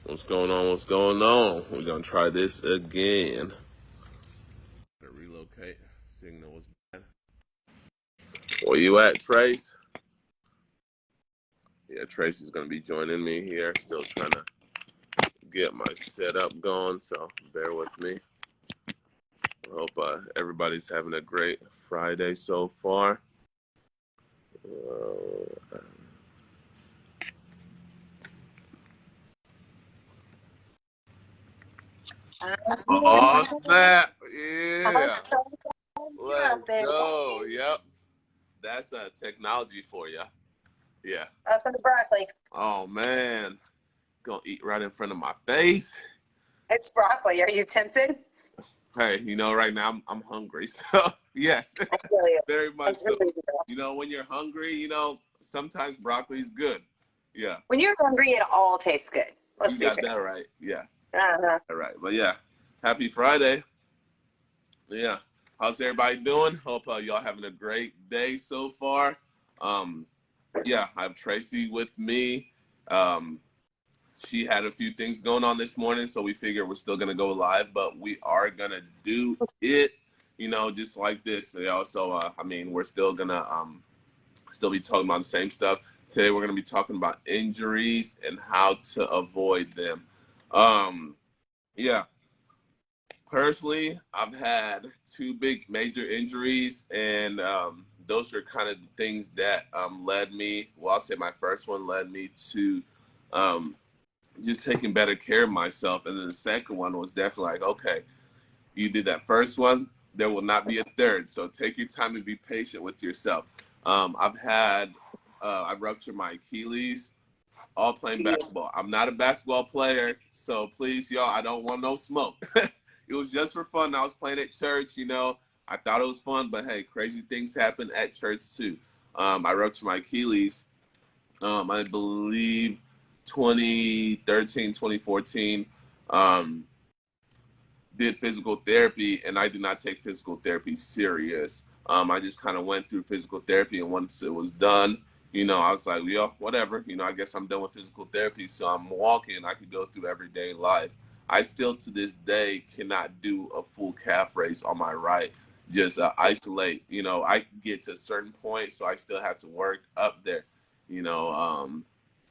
What's going on? What's going on? We're gonna try this again. Relocate. Signal was bad. Where you at, Trace? Yeah, Tracy's gonna be joining me here. Still trying to get my setup going, so bear with me. I hope everybody's having a great Friday so far. Oh, snap! Yeah, let's go. Yep, that's technology for you. Yeah. From the broccoli. Oh man, gonna eat right in front of my face. It's broccoli. Are you tempted? Hey, right now I'm hungry, so yes, I feel you. very much so. Do. When you're hungry, sometimes broccoli's good. Yeah. When you're hungry, it all tastes good. Let's You be got fair. that right. Yeah. Uh-huh. All right, but yeah, happy Friday. Yeah, how's everybody doing? Hope y'all having a great day so far. Yeah, I have Tracy with me. She had a few things going on this morning, so we figured we're still gonna go live, but we are gonna do it, just like this. So we're still gonna still be talking about the same stuff. Today we're gonna be talking about injuries and how to avoid them. Yeah, personally, I've had two big major injuries, and those are kind of the things that led me. Well, I'll say my first one led me to. Just taking better care of myself. And then the second one was definitely like, okay, you did that first one, there will not be a third. So take your time and be patient with yourself. I've ruptured my Achilles all playing basketball. I'm not a basketball player, so please, y'all, I don't want no smoke. It was just for fun. I was playing at church, I thought it was fun, but hey, crazy things happen at church too. I ruptured my Achilles, I believe 2013, 2014, did physical therapy, and I did not take physical therapy serious. I just kind of went through physical therapy, and once it was done, I was like, yo, whatever. I guess I'm done with physical therapy, so I'm walking. I could go through everyday life. I still, to this day, cannot do a full calf raise on my right. Just isolate. I get to a certain point, so I still have to work up there. You know,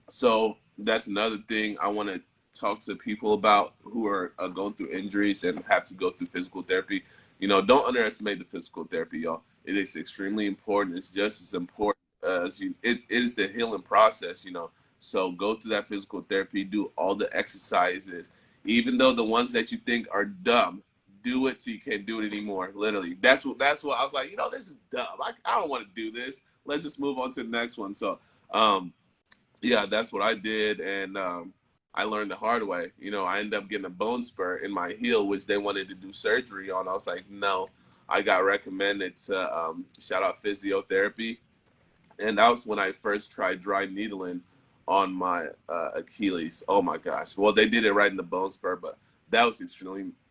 so that's another thing I want to talk to people about who are going through injuries and have to go through physical therapy. Don't underestimate the physical therapy, y'all. It is extremely important. It's just as important as it is the healing process. So go through that physical therapy, do all the exercises, even though the ones that you think are dumb, do it till you can't do it anymore. Literally, that's what I was like. This is dumb. I don't want to do this. Let's just move on to the next one. So, yeah, that's what I did, and I learned the hard way. I ended up getting a bone spur in my heel, which they wanted to do surgery on. I was like, no. I got recommended to shout out physiotherapy, and that was when I first tried dry needling on my Achilles. Oh my gosh! Well, they did it right in the bone spur, but that was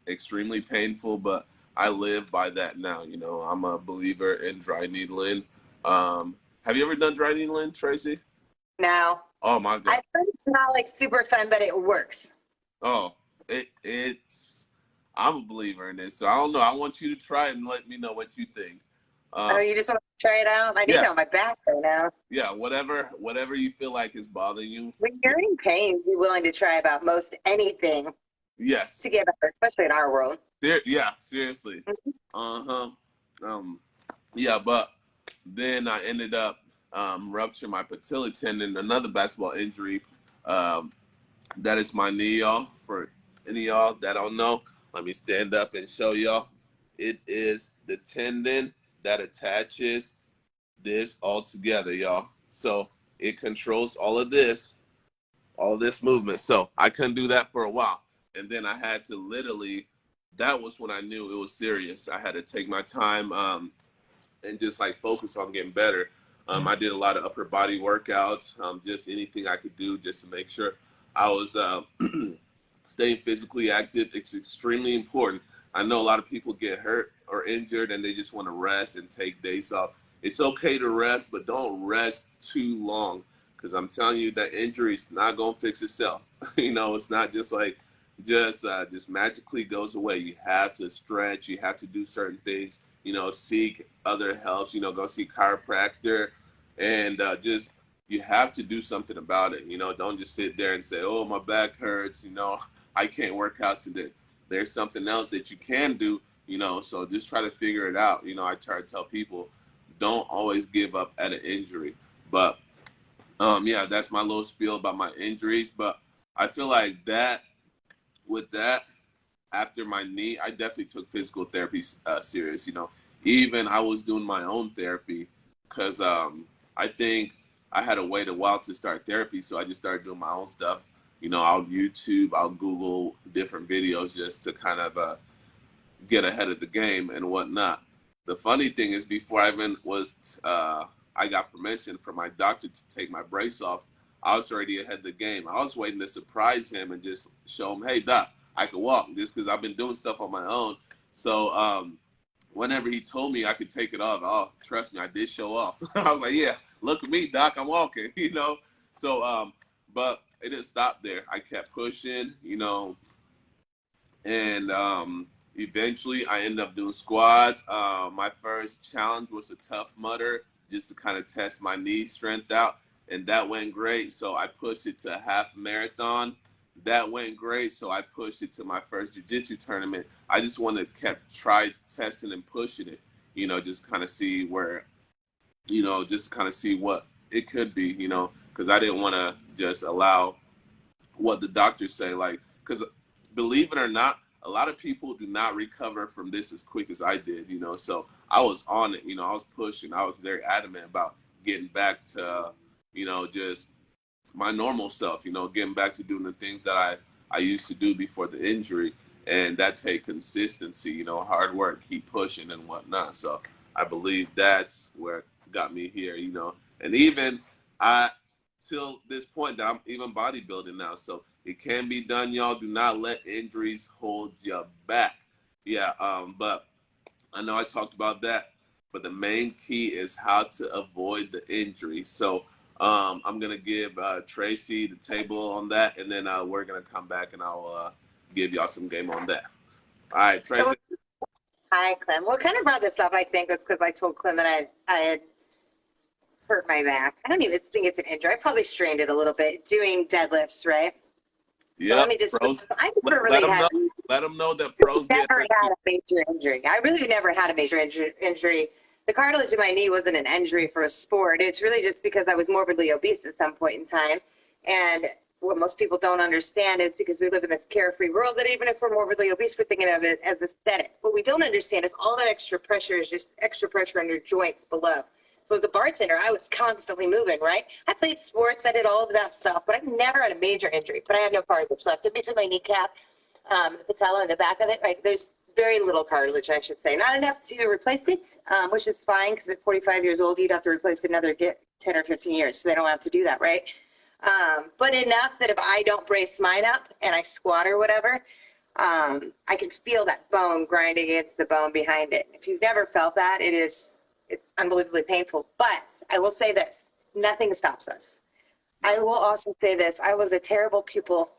extremely painful. But I live by that now. I'm a believer in dry needling. Have you ever done dry needling, Tracy? No. Oh my God. I heard it's not like super fun, but it works. Oh, it's. I'm a believer in this, so I don't know. I want you to try it and let me know what you think. You just want to try it out? I need it on my back right now. Yeah, whatever you feel like is bothering you. When you're in pain, be willing to try about most anything. Yes. To get better, especially in our world. Yeah, seriously. Yeah, but then I ended up rupturing my patella tendon, another basketball injury. That is my knee, y'all. For any of y'all that don't know, let me stand up and show y'all. It is the tendon that attaches this all together, y'all. So it controls all of this movement. So I couldn't do that for a while. And then I had to literally, that was when I knew it was serious. I had to take my time and just like focus on getting better. I did a lot of upper body workouts, just anything I could do just to make sure I was staying physically active. It's extremely important. I know a lot of people get hurt or injured and they just want to rest and take days off. It's okay to rest, but don't rest too long, because I'm telling you that injury's not gonna fix itself. It's not just like just magically goes away. You have to stretch. You have to do certain things. Seek other helps. Go see chiropractor, and just you have to do something about it. Don't just sit there and say, "Oh, my back hurts." I can't work out today. There's something else that you can do. So just try to figure it out. I try to tell people, don't always give up at an injury. But yeah, that's my little spiel about my injuries. But I feel like that with that, after my knee, I definitely took physical therapy serious. Even I was doing my own therapy because I think I had to wait a while to start therapy, so I just started doing my own stuff. I'll YouTube, I'll Google different videos just to kind of get ahead of the game and whatnot. The funny thing is, before I even I got permission from my doctor to take my brace off. I was already ahead of the game. I was waiting to surprise him and just show him, hey, doc, I can walk, just because I've been doing stuff on my own. So whenever he told me I could take it off, oh, trust me, I did show off. I was like, yeah, look at me, doc, I'm walking, So, but it didn't stop there. I kept pushing, and eventually I ended up doing squats. My first challenge was a Tough Mudder, just to kind of test my knee strength out, and that went great. So I pushed it to a half marathon. That went great. So I pushed it to my first jiu-jitsu tournament. I just wanted to try testing and pushing it, just kind of see where, just kind of see what it could be, because I didn't want to just allow what the doctors say, like, because believe it or not, a lot of people do not recover from this as quick as I did, so I was on it, I was pushing, I was very adamant about getting back to, just my normal self, getting back to doing the things that I used to do before the injury. And that take consistency, hard work, keep pushing and whatnot. So I believe that's where got me here, and even I, till this point that I'm even bodybuilding now. So it can be done, y'all. Do not let injuries hold you back. Yeah, but I know I talked about that, but the main key is how to avoid the injury. So I'm gonna give Tracy the table on that, and then we're gonna come back and I'll give y'all some game on that. All right, Tracy. So, hi, Clem. What kind of brought this up, I think, was because I told Clem that I had hurt my back. I don't even think it's an injury. I probably strained it a little bit doing deadlifts, right? So Yeah, let me just, pros. I never Let really them had, know. Let them know that pros get never hurt. had a major injury. I really never had a major injury. The cartilage in my knee wasn't an injury for a sport. It's really just because I was morbidly obese at some point in time. And what most people don't understand is because we live in this carefree world that even if we're morbidly obese, we're thinking of it as aesthetic. What we don't understand is all that extra pressure is just extra pressure on your joints below. So as a bartender, I was constantly moving, right? I played sports, I did all of that stuff, but I never had a major injury. But I had no cartilage left. In between my kneecap, the patella and the back of it, right? There's very little cartilage, I should say. Not enough to replace it, which is fine because at 45 years old, you'd have to replace another 10 or 15 years. So they don't have to do that, right? But enough that if I don't brace mine up and I squat or whatever, I can feel that bone grinding against the bone behind it. If you've never felt that, it's unbelievably painful. But I will say this, nothing stops us. I will also say this, I was a terrible pupil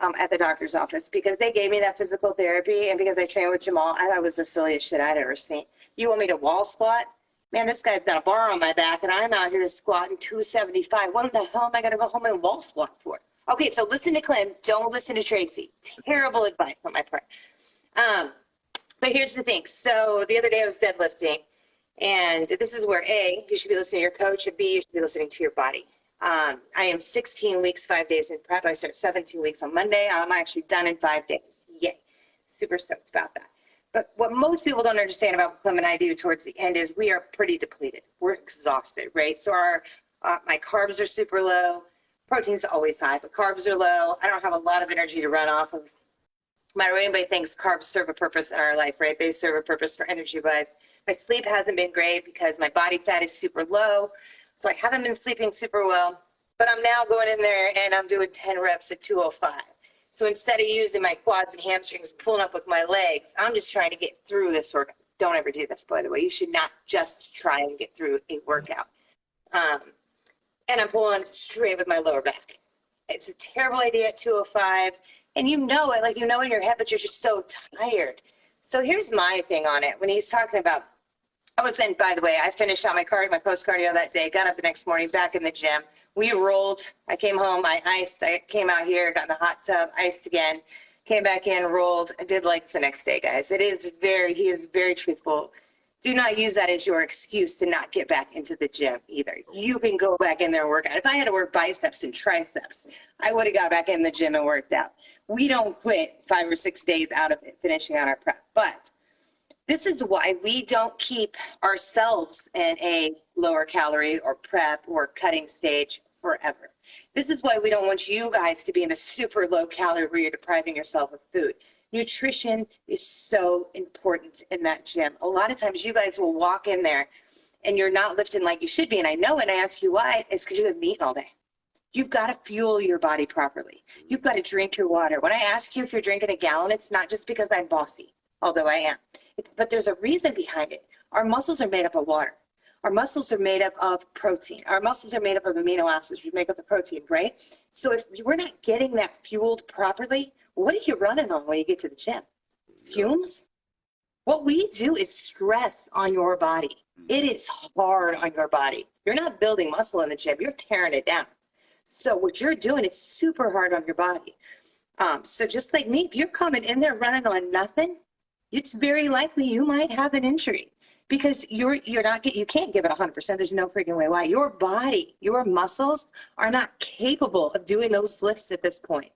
at the doctor's office because they gave me that physical therapy, and because I trained with Jamal, I was the silliest shit I'd ever seen. You want me to wall squat? Man, this guy's got a bar on my back, and I'm out here squatting 275. What the hell am I going to go home and wall squat for? Okay, so listen to Clem. Don't listen to Tracy. Terrible advice on my part. But here's the thing. So the other day I was deadlifting, and this is where A, you should be listening to your coach, and B, you should be listening to your body. I am 16 weeks, 5 days in prep. I start 17 weeks on Monday. I'm actually done in 5 days. Yay. Super stoked about that. But what most people don't understand about what Clem and I do towards the end is we are pretty depleted. We're exhausted, right? So my carbs are super low. Protein's always high, but carbs are low. I don't have a lot of energy to run off of. No matter what anybody thinks, carbs serve a purpose in our life, right? They serve a purpose for energy-wise. My sleep hasn't been great because my body fat is super low. So I haven't been sleeping super well, but I'm now going in there and I'm doing 10 reps at 205. So instead of using my quads and hamstrings, pulling up with my legs, I'm just trying to get through this workout. Don't ever do this, by the way. You should not just try and get through a workout. and I'm pulling straight with my lower back. It's a terrible idea at 205, and you know it, like you know in your head, but you're just so tired. So here's my thing on it. When he's talking about, I was in, by the way, I finished out my post cardio that day, got up the next morning, back in the gym. We rolled. I came home, I iced. I came out here, got in the hot tub, iced again, came back in, rolled. I did legs the next day, guys. He is very truthful. Do not use that as your excuse to not get back into the gym either. You can go back in there and work out. If I had to work biceps and triceps, I would have got back in the gym and worked out. We don't quit 5 or 6 days out of it, finishing on our prep. But this is why we don't keep ourselves in a lower calorie or prep or cutting stage forever. This is why we don't want you guys to be in the super low calorie where you're depriving yourself of food. Nutrition is so important in that gym. A lot of times you guys will walk in there and you're not lifting like you should be. And I know, and I ask you why, it's because you haven't eaten all day. You've got to fuel your body properly. You've got to drink your water. When I ask you if you're drinking a gallon, it's not just because I'm bossy, although I am. But there's a reason behind it. Our muscles are made up of water. Our muscles are made up of protein. Our muscles are made up of amino acids, which make up the protein, right? So if we're not getting that fueled properly, what are you running on when you get to the gym? Fumes? What we do is stress on your body. It is hard on your body. You're not building muscle in the gym. You're tearing it down. So what you're doing is super hard on your body. So just like me, if you're coming in there running on nothing, it's very likely you might have an injury because you can't give it 100%. There's no freaking way. Why? Your body, your muscles are not capable of doing those lifts at this point.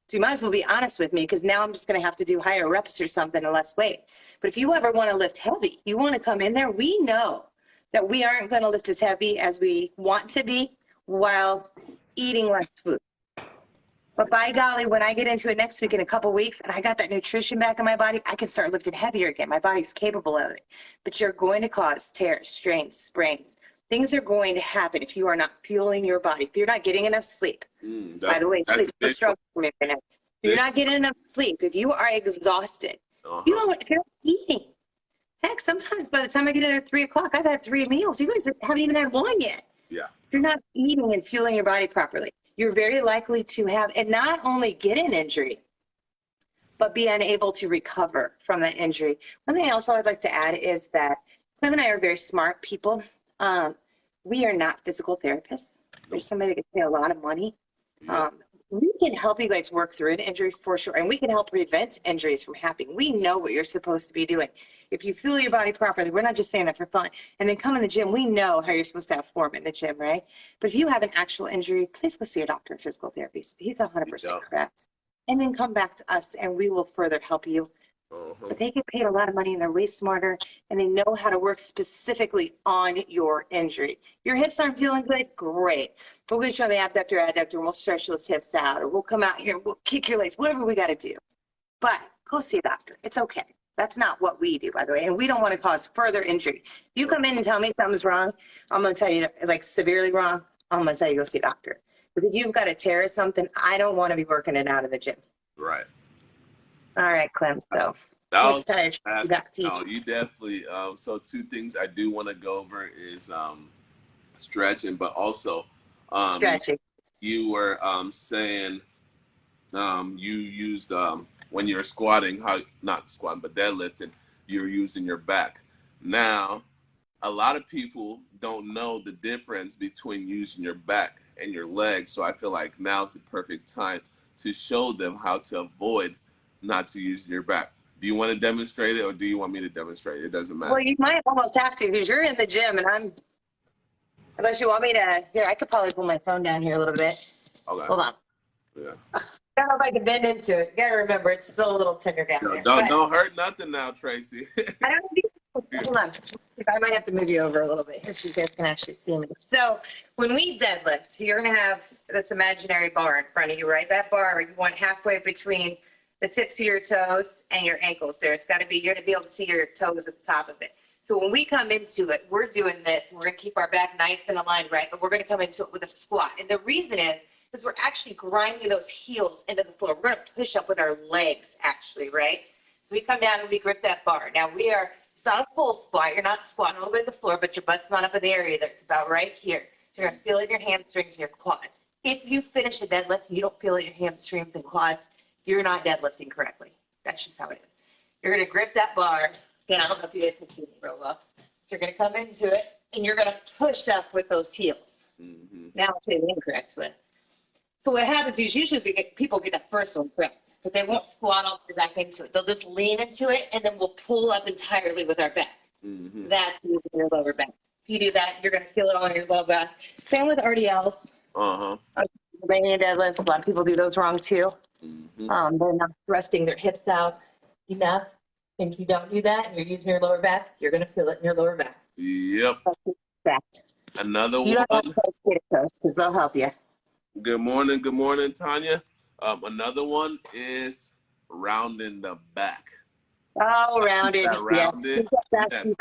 So you might as well be honest with me, because now I'm just going to have to do higher reps or something and less weight. But if you ever want to lift heavy, you want to come in there, we know that we aren't going to lift as heavy as we want to be while eating less food. But by golly, when I get into it next week in a couple weeks and I got that nutrition back in my body, I can start lifting heavier again. My body's capable of it. But you're going to cause tears, strains, sprains. Things are going to happen if you are not fueling your body. If you're not getting enough sleep. By the way, sleep is a struggle for me right now. If you're not getting enough sleep, if you are exhausted, if you're not eating. Heck, sometimes by the time I get in there at 3 o'clock, I've had 3 meals. You guys haven't even had one yet. Yeah. If you're not eating and fueling your body properly, you're very likely to have, and not only get an injury, but be unable to recover from that injury. One thing else I'd like to add is that Clem and I are very smart people. We are not physical therapists. There's somebody that can pay a lot of money. We can help you guys work through an injury for sure, and we can help prevent injuries from happening. We know what you're supposed to be doing. If you fuel your body properly, we're not just saying that for fun. And then come in the gym, we know how you're supposed to have form in the gym, right? But if you have an actual injury, please go see a doctor of physical therapy. He's 100% correct. And then come back to us, and we will further help you. But they get paid a lot of money, and they're way smarter, and they know how to work specifically on your injury. Your hips aren't feeling good? Great. We'll get you on the abductor, and we'll stretch those hips out, or we'll come out here and we'll kick your legs, whatever we got to do. But go see a doctor. It's okay. That's not what we do, by the way, and we don't want to cause further injury. If you come in and tell me something's wrong, I'm going to tell you, like severely wrong, I'm going to tell you go see a doctor. But if you've got a tear or something, I don't want to be working it out of the gym. Right. All right, Clem. So you definitely. So 2 things I do want to go over is stretching, but also stretching. You were saying you used when you're squatting, not squatting, but deadlifting, you're using your back. Now, a lot of people don't know the difference between using your back and your legs. So I feel like now's the perfect time to show them how to avoid not to use your back. Do you want to demonstrate it, or do you want me to demonstrate it? It doesn't matter. Well, you might almost have to, because you're in the gym and unless you want me to, here, I could probably pull my phone down here a little bit. Okay. Hold on. Yeah. I don't know if I can bend into it. You got to remember, it's still a little tender down there. Don't hurt nothing now, Tracy. I don't need hold on. I might have to move you over a little bit here so you guys can actually see me. So when we deadlift, you're going to have this imaginary bar in front of you, right? That bar, you want halfway between the tips of your toes and your ankles there. It's got to be, you're going to be able to see your toes at the top of it. So when we come into it, we're doing this. We're going to keep our back nice and aligned, right? But we're going to come into it with a squat. And the reason is we're actually grinding those heels into the floor. We're going to push up with our legs, actually, right? So we come down and we grip that bar. Now it's not a full squat. You're not squatting all the way to the floor, but your butt's not up in the area there. It's about right here. You're going to feel it in your hamstrings and your quads. If you finish a deadlift and you don't feel it in your hamstrings and quads, you're not deadlifting correctly. That's just how it is. You're going to grip that bar. Again, I don't know if you guys can see me real well. You're going to come into it and you're going to push up with those heels. Mm-hmm. Now I'll say the incorrect way. So what happens is usually people get that first one correct, but they won't squat all the way back into it. They'll just lean into it, and then we'll pull up entirely with our back. Mm-hmm. That's using your lower back. If you do that, you're going to feel it on your low back. Same with RDLs. Uh-huh. Romanian deadlifts, a lot of people do those wrong too. Mm-hmm. They're not thrusting their hips out enough. And if you don't do that and you're using your lower back, you're going to feel it in your lower back. Yep. Another You don't have one. to get a coach because they'll help you. Good morning, Tanya. Another one is rounding the back. Oh, rounded. Rounded. Yes.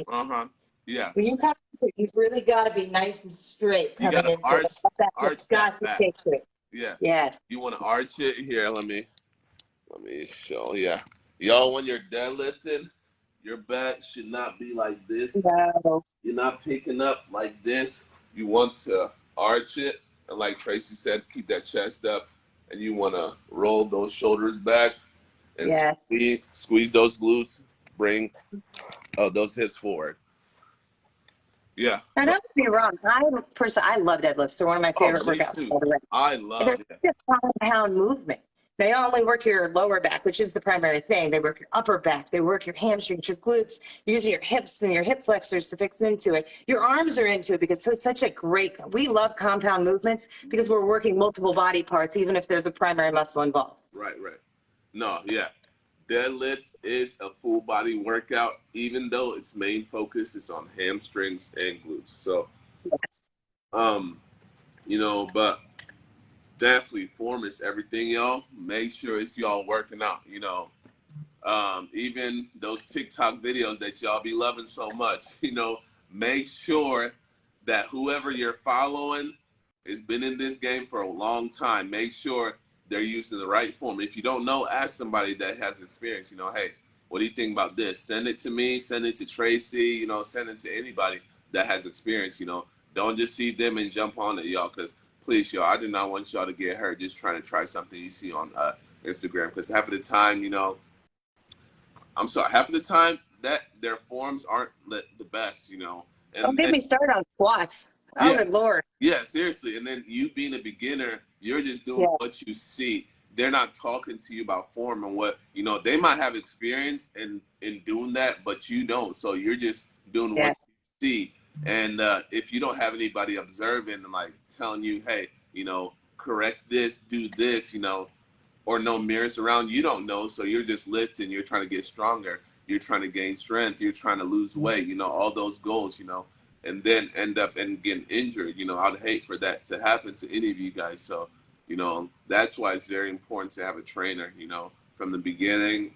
Uh-huh. Yeah. When you come into it, you've really got to be nice and straight coming into it. Arch that back. Yeah. Yes. You want to arch it here. Let me show. Yeah. Y'all, when you're deadlifting, your back should not be like this. No. You're not picking up like this. You want to arch it. And like Tracy said, keep that chest up. And you want to roll those shoulders back. And squeeze those glutes. Bring those hips forward. Yeah. Now, don't get me wrong. I love deadlifts. They're one of my favorite workouts. I love it. They're just compound movement. They not only work your lower back, which is the primary thing. They work your upper back. They work your hamstrings, your glutes. You're using your hips and your hip flexors to fix into it. Your arms are into it because it's such a great. We love compound movements because we're working multiple body parts, even if there's a primary muscle involved. Right. No, yeah. Deadlift is a full body workout, even though its main focus is on hamstrings and glutes. So, but definitely form is everything, y'all. Make sure if y'all working out, even those TikTok videos that y'all be loving so much, make sure that whoever you're following has been in this game for a long time. Make sure they're using the right form. If you don't know, ask somebody that has experience. Hey, what do you think about this? Send it to me. Send it to Tracy. Send it to anybody that has experience. Don't just see them and jump on it, y'all. Because please, y'all, I do not want y'all to get hurt just trying to try something you see on Instagram. Because half of the time, half of the time that their forms aren't the best. And don't get me started on squats. Oh, good Lord. Yeah, seriously. And then you being a beginner, you're just doing what you see. They're not talking to you about form and what, they might have experience in doing that, but you don't. So you're just doing what you see. And if you don't have anybody observing and like telling you, hey, correct this, do this, or no mirrors around, you don't know. So you're just lifting, you're trying to get stronger. You're trying to gain strength. You're trying to lose weight, all those goals, and then end up and getting injured. I'd hate for that to happen to any of you guys. So, that's why it's very important to have a trainer, from the beginning.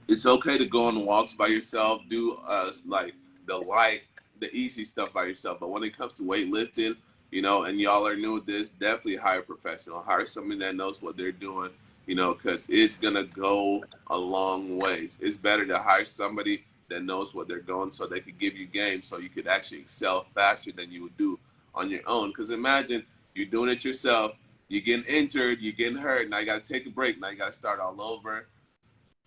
It's okay to go on walks by yourself, do like the easy stuff by yourself. But when it comes to weightlifting, and y'all are new at this, definitely hire a professional. Hire somebody that knows what they're doing, because it's going to go a long ways. It's better to hire somebody that knows what they're going so they could give you game so you could actually excel faster than you would do on your own. Because imagine you're doing it yourself, you're getting injured, you're getting hurt, now you got to take a break, now you got to start all over.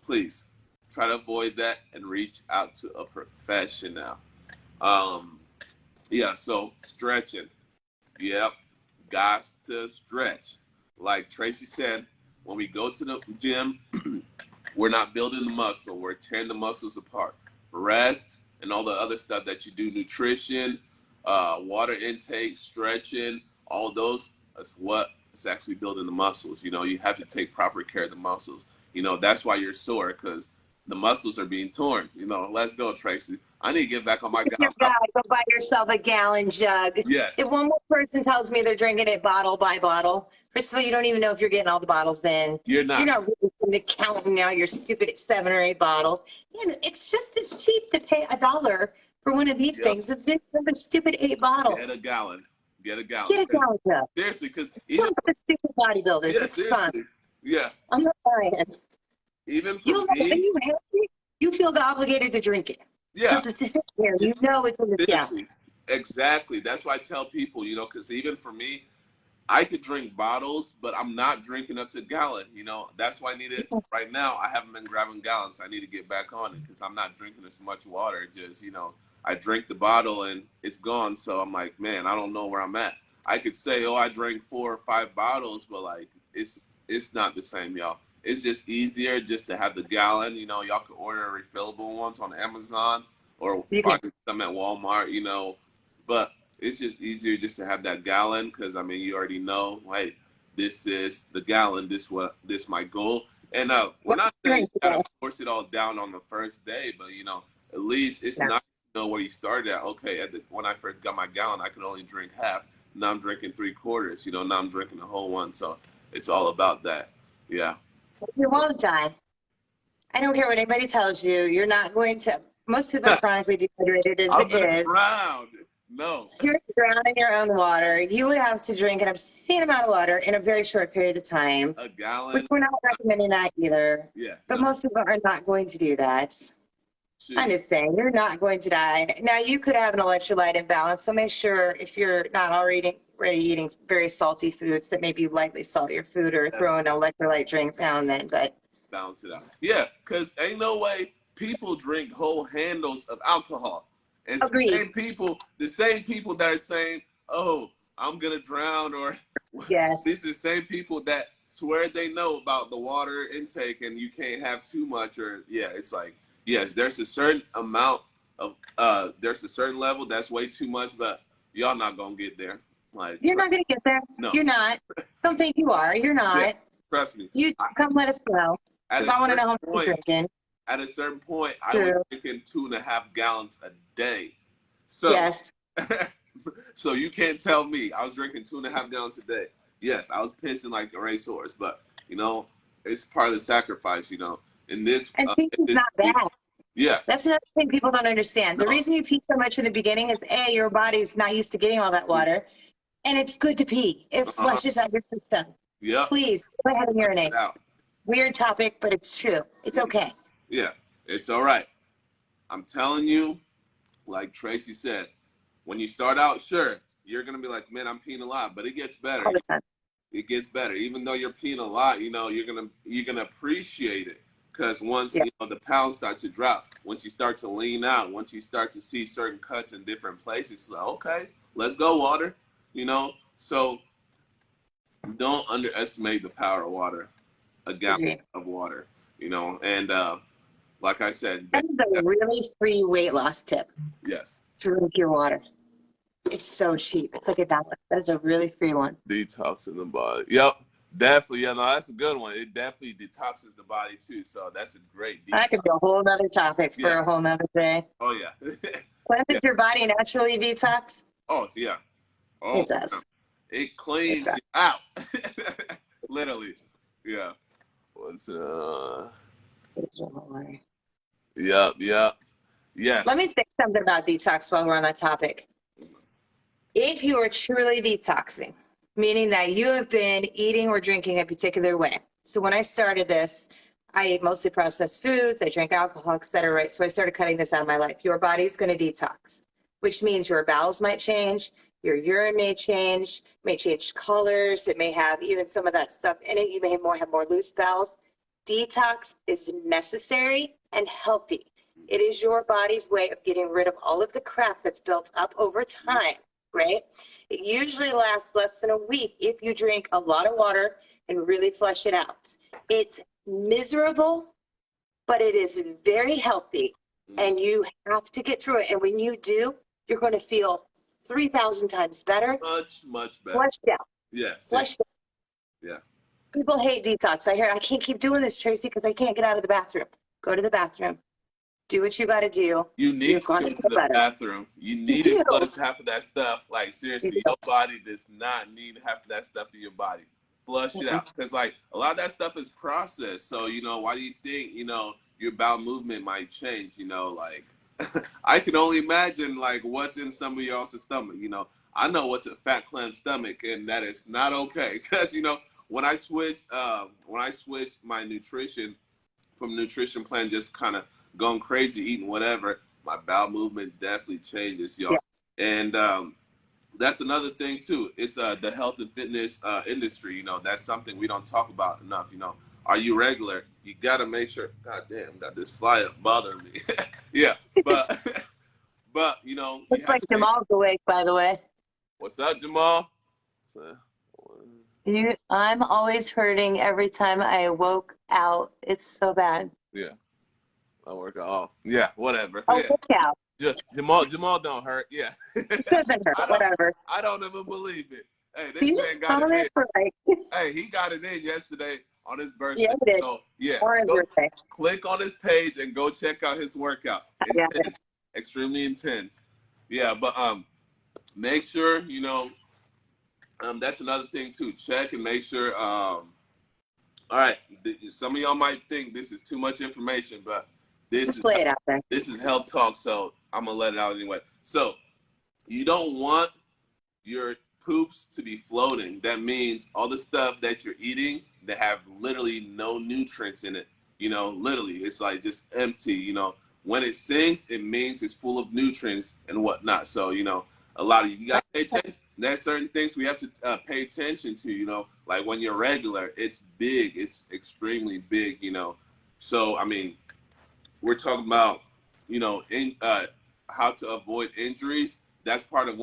Please try to avoid that and reach out to a professional. So stretching. Yep, got to stretch. Like Tracy said, when we go to the gym, we're not building the muscle, we're tearing the muscles apart. Rest and all the other stuff that you do, nutrition, water intake, stretching, all those is what is actually building the muscles. You have to take proper care of the muscles. That's why you're sore, because the muscles are being torn. Let's go, Tracy. I need to get back on my You gotta go buy yourself a gallon jug. Yes. If one more person tells me they're drinking it bottle by bottle, first of all, you don't even know if you're getting all the bottles in. You're not really counting out your stupid 7 or 8 bottles. And it's just as cheap to pay $1 for one of these things. It's just a stupid 8 bottles. Get a gallon. Get a gallon jug. Seriously, because even the stupid bodybuilders, it's fun. Yeah. I'm not buying. Even for you feel obligated to drink it. Yeah. Because it's in here. It's in the Seriously. Exactly. That's why I tell people, you know, because even for me, I could drink bottles, but I'm not drinking up to gallon. You know, that's why I need it right now. I haven't been grabbing gallons. I need to get back on it because I'm not drinking as much water. It just, you know, I drink the bottle and it's gone. So I'm like, man, I don't know where I'm at. I could say, oh, I drank 4 or 5 bottles, but like, it's not the same, y'all. It's just easier just to have the gallon. You know, y'all can order refillable ones on Amazon or You can. find some at Walmart. You know, but it's just easier just to have that gallon because I mean you already know like this is the gallon, this my goal. And we're What not did you saying you drink gotta today? force it all down on the first day, but you know, at least it's No. nice to know where you started at. Okay, when I first got my gallon, I could only drink half. Now I'm drinking 3/4. You know, now I'm drinking the whole one. So it's all about that. Yeah. You won't die. I don't care what anybody tells you. You're not going to. Most people are chronically dehydrated as I'm it gonna is. drown. No. You're drowning in your own water. You would have to drink an obscene amount of water in a very short period of time, A which gallon. we're not recommending that either. Yeah. But No. most people are not going to do that. I'm Shoot. just saying, you're not going to die. Now, you could have an electrolyte imbalance, so make sure if you're not already eating very salty foods that maybe you lightly salt your food or throw in an electrolyte drink now and then. But Balance it out. Yeah, because ain't no way people drink whole handles of alcohol. And agreed. the same people that are saying, oh, I'm going to drown, or Yes. these are the same people that swear they know about the water intake and you can't have too much, or, yeah, it's like, yes, there's a certain amount of, there's a certain level that's way too much, but y'all not going to get there. Like, You're not going to get there. no. You're not. Don't think you are. You're Yeah, not. trust me. You come let us know At because a I want to know certain how much you're point, drinking. at a certain point, I was True. drinking 2.5 gallons a day. So, Yes. so you can't tell me I was drinking 2.5 gallons a day. Yes, I was pissing like a racehorse, but you know, it's part of the sacrifice. You know, And pee in is this not bad. yeah, That's another thing people don't understand. The no, reason you pee so much in the beginning is A, your body's not used to getting all that water. And it's good to pee. It uh-huh, flushes out your system. yep, Please go ahead and flush it urinate. out. Weird topic, but it's true. It's okay. Yeah, it's all right. I'm telling you, like Tracy said, when you start out, sure, you're gonna be like, man, I'm peeing a lot, but it gets better. All the time. It gets better. Even though you're peeing a lot, you know, you're gonna appreciate it because once Yeah. you know the pounds start to drop, once you start to lean out, once you start to see certain cuts in different places, it's like, okay, let's go water. You know, so don't underestimate the power of water. A gallon Agreed. of water. You know, and like I said, That is a really free weight loss tip. yes, Drink your water. It's so cheap. It's like $1. That is a really free one. detoxing the body. Yep. Definitely, yeah, no, that's a good one. It definitely detoxes the body too. So that's a great That could detox. be a whole other topic for Yeah. a whole nother day. Oh yeah. When Yeah. does your body naturally detox? Oh yeah. It Oh, does. it It cleans does. you out. Literally. Yeah. What's Drink more water. Yep, yep. Yes. Let me say something about detox while we're on that topic. If you are truly detoxing, meaning that you have been eating or drinking a particular way. So when I started this, I ate mostly processed foods, I drank alcohol, et cetera, right? So I started cutting this out of my life. Your body's going to detox, which means your bowels might change, your urine may change colors, it may have even some of that stuff in it. You may have more loose bowels. Detox is necessary and healthy. It is your body's way of getting rid of all of the crap that's built up over time, right? It usually lasts less than a week if you drink a lot of water and really flush it out. It's miserable, but it is very healthy, and you have to get through it. And when you do, you're going to feel 3,000 times better. Much, much better. Flushed out. Yeah. Flushed out. Yeah. People hate detox. I hear, I can't keep doing this, Tracy, because I can't get out of the bathroom. Go to the bathroom. Do what you got to do. You You're need to going go to to feel the better. bathroom. You You need to do. flush half of that stuff. Like You seriously, do. your body does not need half of that stuff in your body. Flush it Mm-mm. out. Because like a lot of that stuff is processed. So, you know, why do you think, you know, your bowel movement might change? You know, like I can only imagine like what's in some of y'all's stomach. You know, I know what's a fat clam stomach, and that is not okay. Because, you know, when I switched my nutrition from nutrition plan, just kind of going crazy, eating whatever, my bowel movement definitely changes, Yeah. y'all. And that's another thing too. It's the health and fitness industry. You know, that's something we don't talk about enough. You know, are you regular? You gotta make sure. God damn, got this fly up bothering me. Yeah, but but you know, you Looks have like to make. Jamal's awake, by the way. What's up, Jamal? So, I'm always hurting every time I woke out. It's so bad. yeah, I work off. Yeah, whatever. Oh, Yeah, look out. Jamal don't hurt. Yeah, It doesn't hurt. I don't Whatever. I don't even believe it. Hey, Do this you man got spell it it in. for like, Hey, he got it in yesterday on his yeah, birthday. it is. So yeah, Or his go birthday. click on his page and go check out his workout. Yeah. Intense, extremely intense. Yeah, but make sure you know that's another thing too. Check and make sure. All right, some of y'all might think this is too much information, but this is Just lay it out there. this is health talk, so I'm gonna let it out anyway. So you don't want your poops to be floating. That means all the stuff that you're eating that have literally no nutrients in it. You know, literally, it's like just empty. You know, when it sinks, it means it's full of nutrients and whatnot. So, you know, a lot of you got to pay attention. There's certain things we have to pay attention to. You know, like when you're regular, it's big. It's extremely big. You know, so I mean, we're talking about, you know, how to avoid injuries. That's part of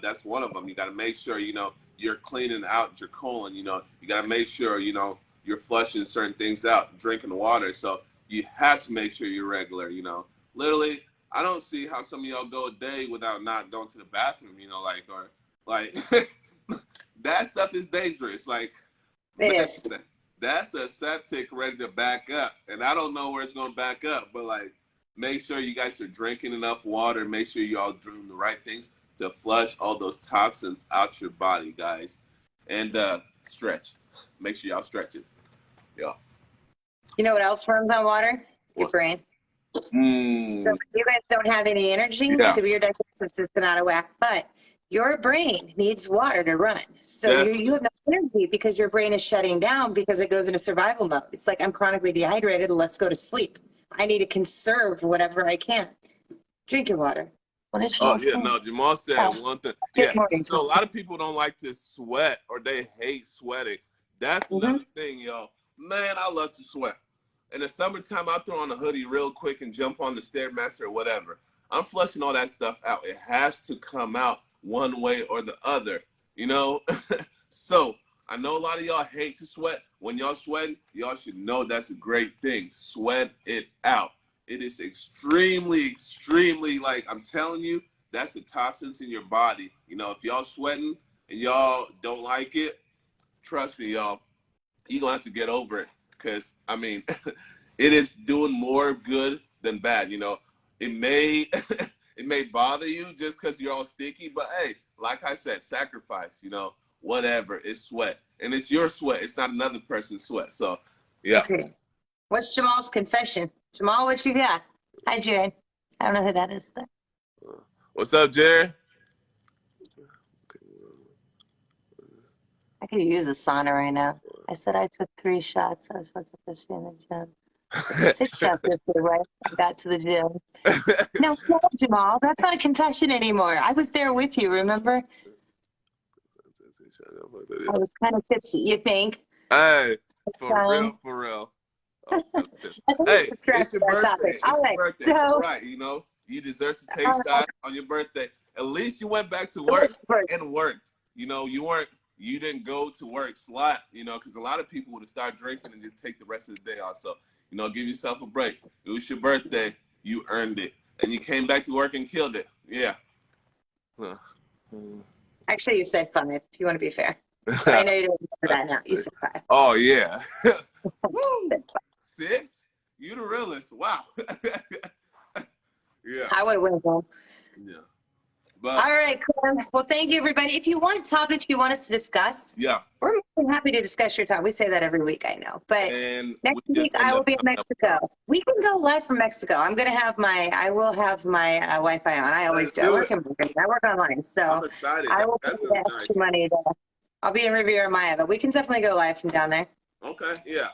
that's one of them. You got to make sure you know you're cleaning out your colon. You know, you got to make sure you know you're flushing certain things out, drinking water. So you have to make sure you're regular. You know, literally, I don't see how some of y'all go a day without not going to the bathroom. You know, like or like that stuff is dangerous. Like, It man, is. that's a septic ready to back up. And I don't know where it's going to back up, but like, make sure you guys are drinking enough water. Make sure you all doing the right things to flush all those toxins out your body, guys. And stretch. Make sure y'all stretch it. Yeah. You know what else runs on water? Your What? brain. So Mm, if you guys don't have any energy, it yeah. could be your digestive system out of whack. But your brain needs water to run. So you Definitely. have no energy because your brain is shutting down because it goes into survival mode. It's like I'm chronically dehydrated. Let's go to sleep. I need to conserve whatever I can. Drink your water. What did Oh Jamal yeah, say? no. Jamal said Oh, one thing. good Yeah. morning. So a lot of people don't like to sweat or they hate sweating. That's Mm-hmm. another thing, y'all. Man, I love to sweat. In the summertime, I throw on a hoodie real quick and jump on the stairmaster or whatever. I'm flushing all that stuff out. It has to come out one way or the other, you know. So I know a lot of y'all hate to sweat. When y'all sweating, y'all should know that's a great thing. Sweat it out. It is extremely, extremely like I'm telling you, that's the toxins in your body. You know, if y'all sweating and y'all don't like it, trust me, y'all, you're gonna have to get over it. Cause I mean, it is doing more good than bad. You know, it may it may bother you just because you're all sticky, but hey, like I said, sacrifice. You know, whatever. It's sweat, and it's your sweat. It's not another person's sweat. So, yeah. Okay. What's Jamal's confession? Jamal, what you got? Hi, Jared. I don't know who that is. Though. What's up, Jerry? I could use a sauna right now. I said I took 3 shots. I was supposed to push you in the gym. Took 6 shots yesterday, right? I got to the gym. No, Jamal, that's not a confession anymore. I was there with you, remember? I was kind of tipsy, you think? Hey, for Um, real, for real. I think we Hey, should scratch it's your that topic. birthday. All It's your right, birthday. It's all so right. You know, you deserve to take uh, shots on your birthday. At least you went back to work and worked. You know, you didn't go to work slot, you know, because a lot of people would have started drinking and just take the rest of the day off. So, you know, give yourself a break. It was your birthday. You earned it. And you came back to work and killed it. Yeah. Huh. actually, you said 5, if you want to be fair. But I know you don't remember that now. You said 5. Oh, yeah. Woo! Said 5. 6? You the realest. Wow. Yeah. I would have went home. Yeah. All But right, Clem. Well, thank you, everybody. If you want topics you want us to discuss, yeah. we're more than happy to discuss your topic. We say that every week, I know. But And next we week just I end will up be in coming up with our Mexico. We can go live from Mexico. I will have my Wi-Fi on. I always Let's do. I do work it. in Brooklyn. I work online, I'm so excited. I will pay That's gonna the be extra nice. money. I'll be in Riviera Maya, but we can definitely go live from down there. Okay, yeah.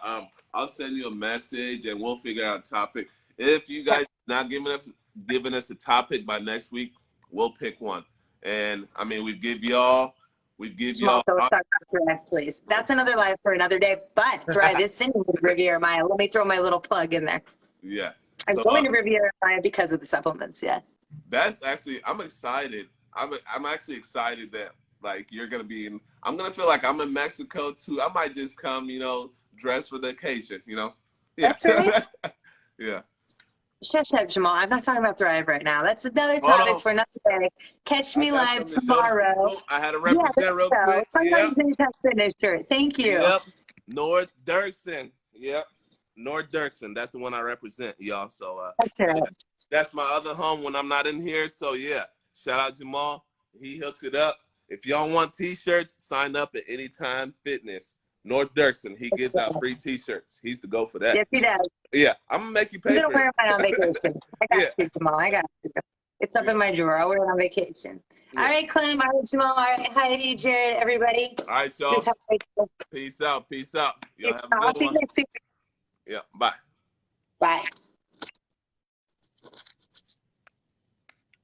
I'll send you a message and we'll figure out a topic. If you Yep. guys not giving us a topic by next week, we'll pick one. And I mean, we give y'all. Malta, let's talk about Thrive, please. That's another live for another day. But Thrive is sending me to Riviera Maya. Let me throw my little plug in there. Yeah. I'm So going to Riviera Maya because of the supplements. Yes. that's actually, I'm excited. I'm actually excited that like you're gonna be in. I'm gonna feel like I'm in Mexico too. I might just come, dress for the occasion. Yeah. That's right. Yeah. Shush up, Jamal. I'm not talking about Thrive right now. That's another Hold topic on. for another day. Catch I me got live something to show the tomorrow. people. I had to Yeah, there represent real you go. quick. Yep. Somebody's in finish shirt. Thank you. Yep. North Dirksen. Yep. North Dirksen. That's the one I represent, y'all. So That's yeah, right. that's my other home when I'm not in here. So yeah, shout out Jamal. He hooks it up. If y'all want t-shirts, sign up at Anytime Fitness. North Dirksen. He That's gives out right. free t-shirts. He's the go for that. Yes, he does. Yeah, I'm gonna make you I'm pay going to for wear mine on it. vacation. I got Yeah. you, Jamal. I got you. It's up Yeah. in my drawer. I'll wear it on vacation. All Yeah. right, Clem. All right, Jamal. All right, Heidi, Jared, everybody. All right, Please y'all. have a great day. Peace out. Peace out. Y'all have a I'll good see you one. next week. Yeah. Bye.